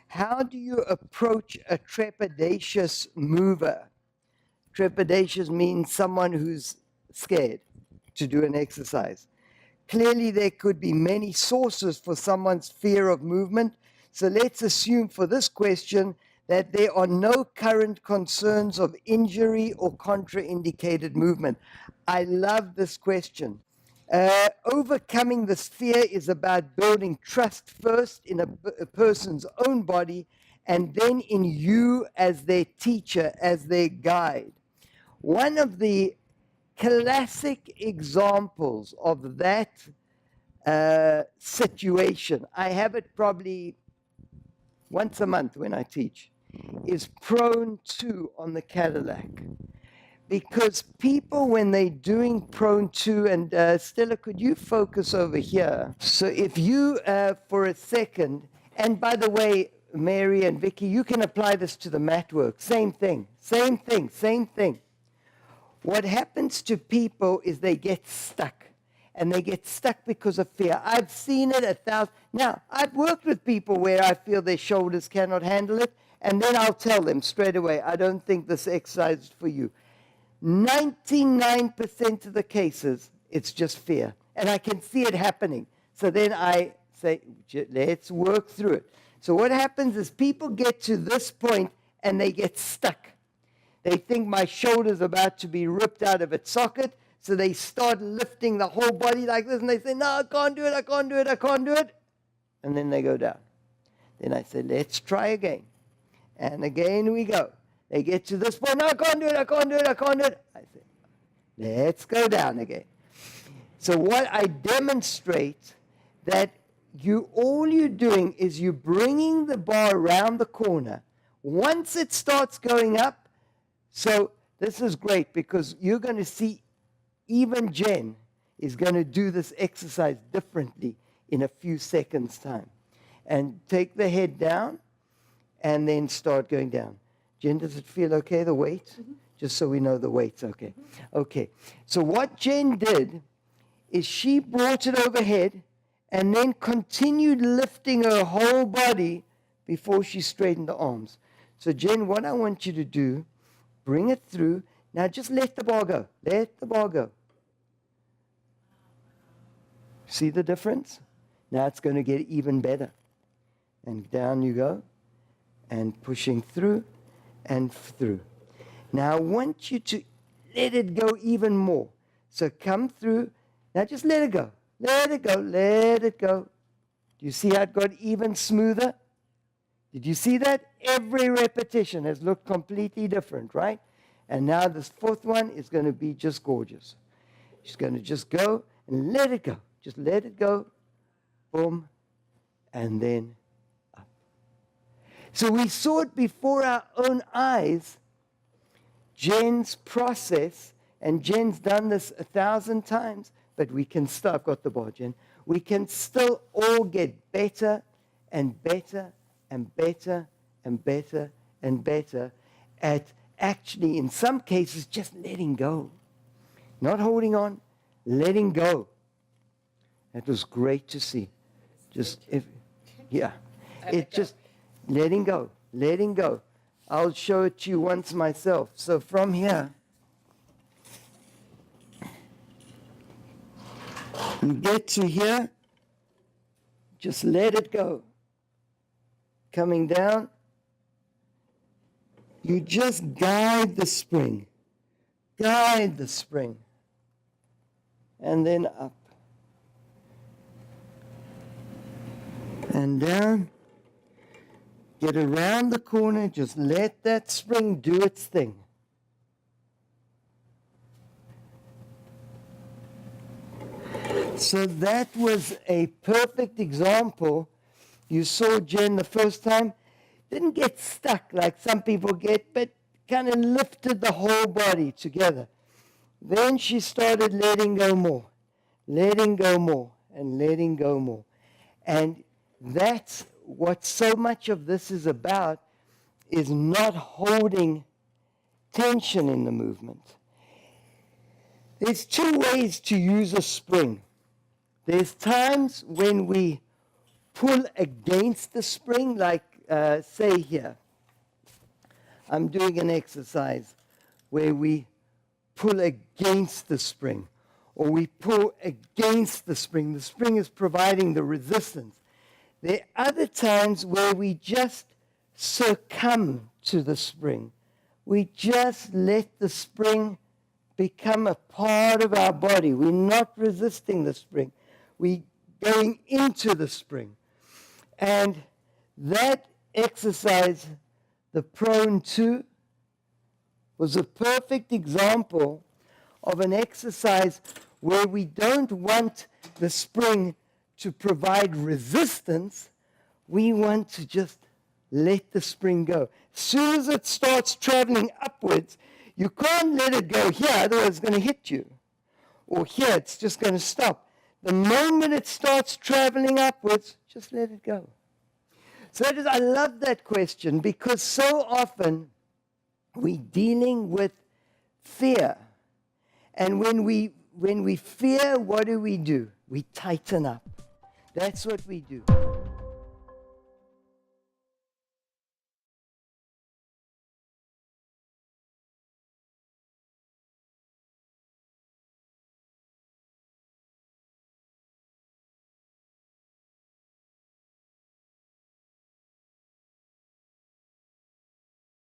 How do you approach a trepidatious mover? Trepidatious means someone who's scared to do an exercise. Clearly, there could be many sources for someone's fear of movement. So let's assume for this question that there are no current concerns of injury or contraindicated movement. I love this question. Overcoming this fear is about building trust first in a person's own body and then in you as their teacher, as their guide. One of the classic examples of that situation, I have it probably once a month when I teach, is prone to on the Cadillac. Because people, when they're doing prone to, and Stella, could you focus over here? So if you, for a second, and by the way, Mary and Vicky, you can apply this to the mat work. Same thing, same thing, same thing. What happens to people is they get stuck. And they get stuck because of fear. I've seen it 1,000. Now, I've worked with people where I feel their shoulders cannot handle it. And then I'll tell them straight away, I don't think this exercise is for you. 99% of the cases, it's just fear. And I can see it happening. So then I say, let's work through it. So what happens is people get to this point and they get stuck. They think my shoulder's about to be ripped out of its socket. So they start lifting the whole body like this. And they say, no, I can't do it, I can't do it, I can't do it. And then they go down. Then I say, let's try again. And again we go. They get to this point, no, I can't do it, I can't do it, I can't do it. I say, let's go down again. So what I demonstrate that all you're doing is you're bringing the bar around the corner. Once it starts going up, so this is great because you're going to see even Jen is going to do this exercise differently in a few seconds' time. And take the head down and then start going down. Jen, does it feel okay, the weight? Mm-hmm. Just so we know the weight's okay. Mm-hmm. Okay. So what Jen did is she brought it overhead and then continued lifting her whole body before she straightened the arms. So Jen, what I want you to do, bring it through. Now just let the bar go. Let the bar go. See the difference? Now it's going to get even better. And down you go. And pushing through and through. Now I want you to let it go even more. So come through. Now just let it go. Let it go. Let it go. Do you see how it got even smoother? Did you see that? Every repetition has looked completely different, right? And now this fourth one is going to be just gorgeous. She's going to just go and let it go. Just let it go. Boom. And then up. So we saw it before our own eyes, Jen's process, and Jen's done this 1,000 times, but we can still, I've got the bar, Jen, we can still all get better and better and better and better and better at actually, in some cases, just letting go. Not holding on, letting go. That was great to see. Just, just letting go, letting go. I'll show it to you once myself. So from here, you get to here, just let it go. Coming down, you just guide the spring. Guide the spring. And then up. And down. Get around the corner. Just let that spring do its thing. So that was a perfect example. You saw Jen the first time. Didn't get stuck like some people get, but kind of lifted the whole body together. Then she started letting go more, letting go more, and letting go more. And that's what so much of this is about, is not holding tension in the movement. There's two ways to use a spring. There's times when we pull against the spring, like say here, I'm doing an exercise where we pull against the spring, or we pull against the spring. The spring is providing the resistance. There are other times where we just succumb to the spring. We just let the spring become a part of our body. We're not resisting the spring. We're going into the spring. And that exercise, the prone to, was a perfect example of an exercise where we don't want the spring to provide resistance. We want to just let the spring go. As soon as it starts traveling upwards, you can't let it go here, otherwise it's going to hit you. Or here, it's just going to stop. The moment it starts traveling upwards, just let it go. So I love that question, because so often we're dealing with fear. And when we fear, what do? We tighten up. That's what we do.